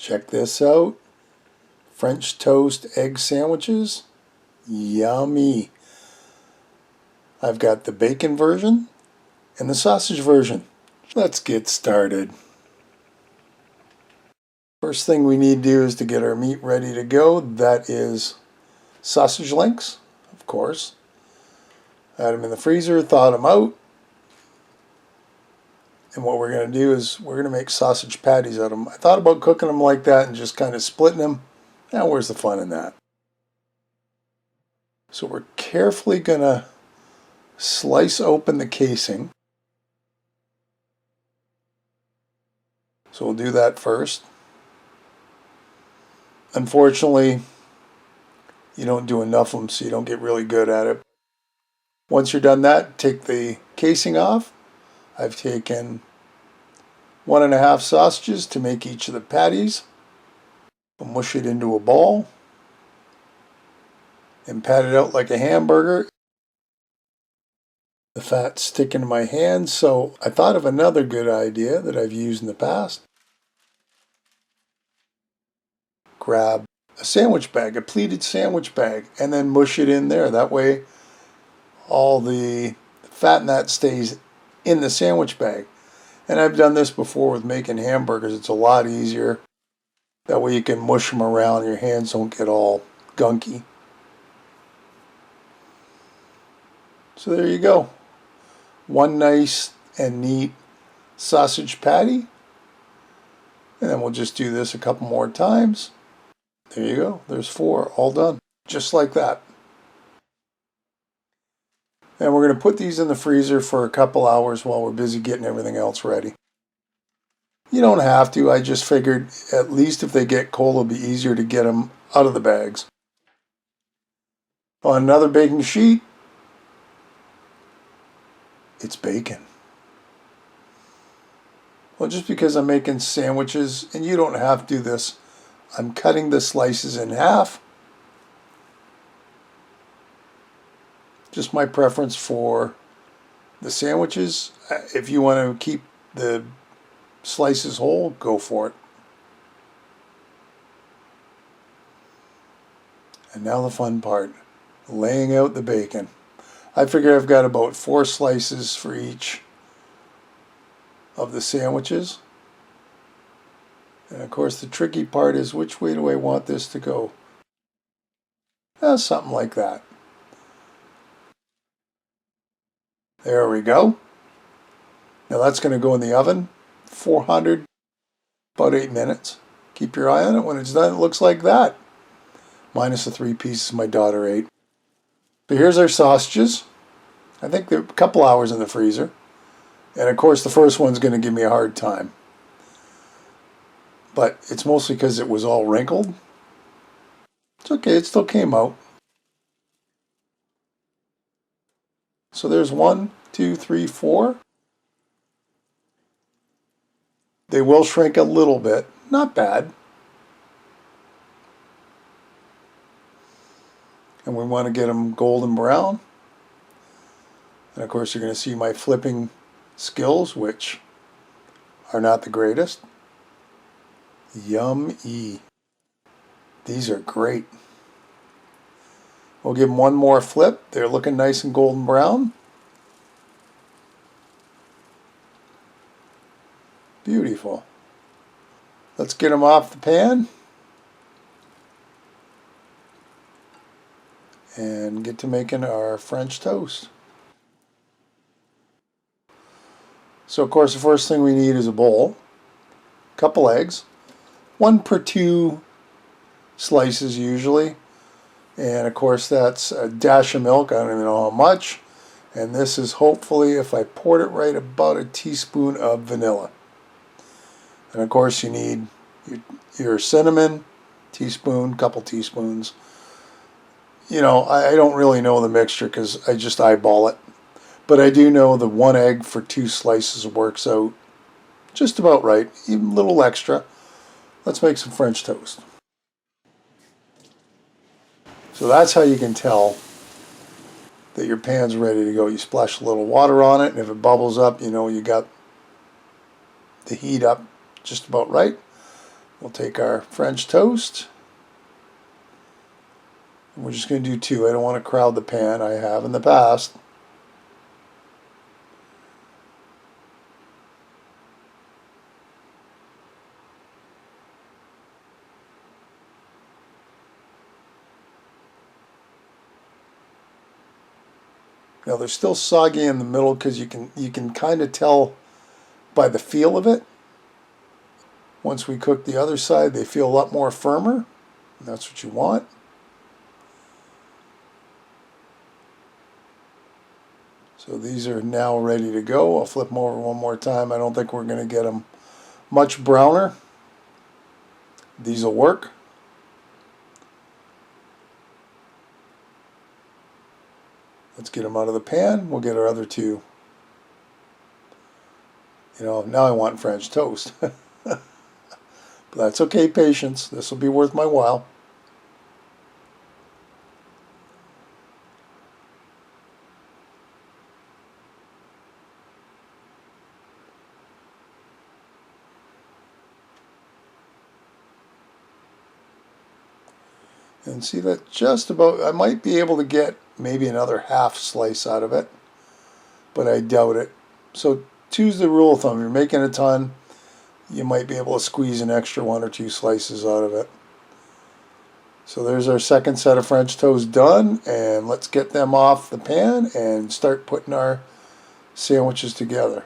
Check this out. French toast egg sandwiches. Yummy. I've got the bacon version and the sausage version. Let's get started. First thing we need to do is to get our meat ready to go. That is sausage links, of course. Had them in the freezer, thawed them out. And what we're going to do is we're going to make sausage patties out of them. I thought about cooking them like that and just kind of splitting them. Now where's the fun in that? So we're carefully going to slice open the casing. So we'll do that first. Unfortunately, you don't do enough of them, so you don't get really good at it. Once you're done that, take the casing off. I've taken 1.5 sausages to make each of the patties. I'll mush it into a ball and pat it out like a hamburger. The fat's sticking to my hands, so I thought of another good idea that I've used in the past. Grab a sandwich bag, a pleated sandwich bag, and then mush it in there. That way all the fat in that stays in the sandwich bag. And I've done this before with making hamburgers. It's a lot easier. That way you can mush them around. Your hands don't get all gunky. So there you go. One nice and neat sausage patty. And then we'll just do this a couple more times. There you go. There's 4 all done. Just like that. And we're going to put these in the freezer for a couple hours while we're busy getting everything else ready. You don't have to. I just figured at least if they get cold, it'll be easier to get them out of the bags. On another baking sheet, it's bacon. Well, just because I'm making sandwiches, and you don't have to do this, I'm cutting the slices in half. Just my preference for the sandwiches. If you want to keep the slices whole, go for it. And now the fun part, laying out the bacon. I figure I've got about 4 slices for each of the sandwiches. And of course the tricky part is, which way do I want this to go? Something like that. There we go. Now that's going to go in the oven, 400, about 8 minutes. Keep your eye on it. When it's done, it looks like that. Minus the 3 pieces my daughter ate. So here's our sausages. I think they're a couple hours in the freezer. And of course the first one's going to give me a hard time. But it's mostly because it was all wrinkled. It's okay, it still came out. So there's 1, 2, 3, 4. They will shrink a little bit. Not bad. And we want to get them golden brown. And of course you're going to see my flipping skills, which are not the greatest. Yum-y. These are great. We'll give them one more flip. They're looking nice and golden brown. Beautiful. Let's get them off the pan and get to making our French toast. So of course the first thing we need is a bowl, a couple eggs, 1 per 2 slices usually, and of course that's a dash of milk. I don't even know how much, and this is hopefully, if I poured it right, about a teaspoon of vanilla. And of course you need your cinnamon, teaspoon, couple teaspoons. You know, I don't really know the mixture because I just eyeball it. But I do know the 1 egg for 2 slices works out just about right, even a little extra. Let's make some French toast. So that's how you can tell that your pan's ready to go. You splash a little water on it, and if it bubbles up, you know you got the heat up just about right. We'll take our French toast. And we're just going to do 2. I don't want to crowd the pan. I have in the past. Now they're still soggy in the middle because you can kind of tell by the feel of it. Once we cook the other side, they feel a lot more firmer. And that's what you want. So these are now ready to go. I'll flip them over one more time. I don't think we're going to get them much browner. These will work. Let's get them out of the pan. We'll get our other 2. You know, now I want French toast. But that's okay, patience. This will be worth my while. And see that just about, I might be able to get maybe another half slice out of it, but I doubt it. So 2's the rule of thumb. You're making a ton, you might be able to squeeze an extra 1 or 2 slices out of it. So there's our second set of French toast done, and let's get them off the pan and start putting our sandwiches together.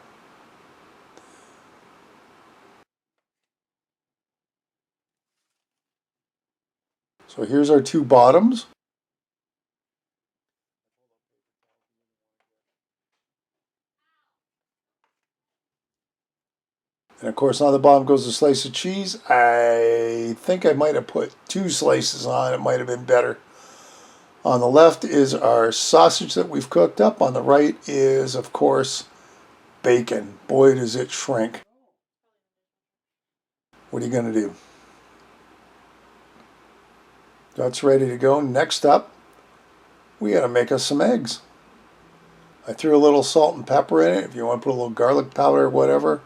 So here's our 2 bottoms. And of course on the bottom goes a slice of cheese. I think I might have put 2 slices on. It might have been better. On the left is our sausage that we've cooked up. On the right is, of course, bacon. Boy, does it shrink. What are you going to do? That's ready to go. Next up, we got to make us some eggs. I threw a little salt and pepper in it. If you want to put a little garlic powder or whatever,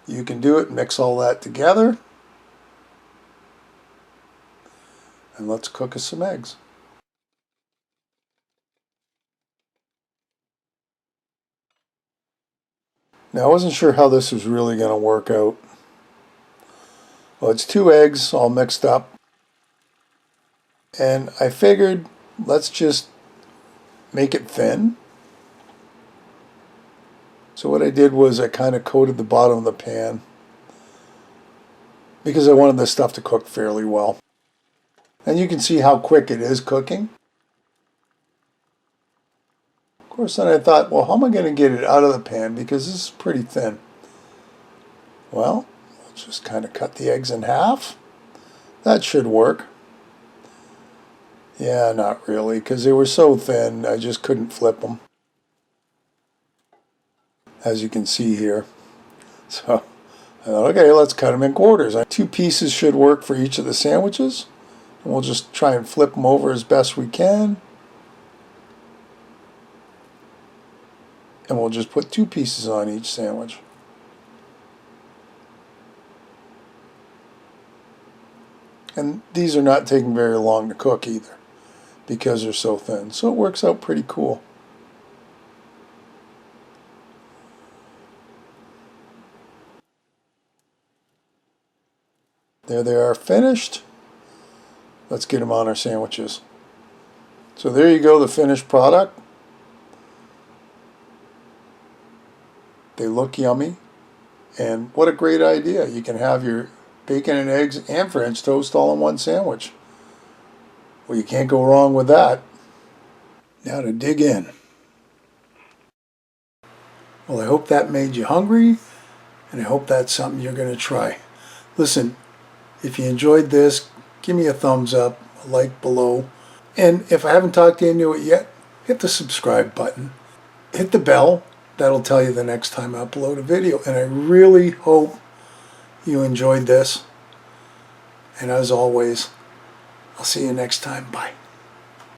you can do it. Mix all that together. And let's cook us some eggs. Now, I wasn't sure how this was really going to work out. Well, it's 2 eggs all mixed up. And I figured, let's just make it thin. So what I did was I kind of coated the bottom of the pan because I wanted this stuff to cook fairly well. And you can see how quick it is cooking. Of course, then I thought, well, how am I going to get it out of the pan because this is pretty thin? Well, let's just kind of cut the eggs in half. That should work. Yeah, not really, because they were so thin, I just couldn't flip them, as you can see here. So I thought, okay, let's cut them in quarters. 2 pieces should work for each of the sandwiches. And we'll just try and flip them over as best we can. And we'll just put 2 pieces on each sandwich. And these are not taking very long to cook either, because they're so thin. So it works out pretty cool. There they are, finished. Let's get them on our sandwiches. So there you go, the finished product. They look yummy. And what a great idea. You can have your bacon and eggs and French toast all in one sandwich. Well, you can't go wrong with that. Now to dig in. Well, I hope that made you hungry, and I hope that's something you're going to try. Listen, if you enjoyed this, give me a thumbs up, a like below. And if I haven't talked you into it yet, hit the subscribe button. Hit the bell. That'll tell you the next time I upload a video. And I really hope you enjoyed this. And as always, I'll see you next time. Bye.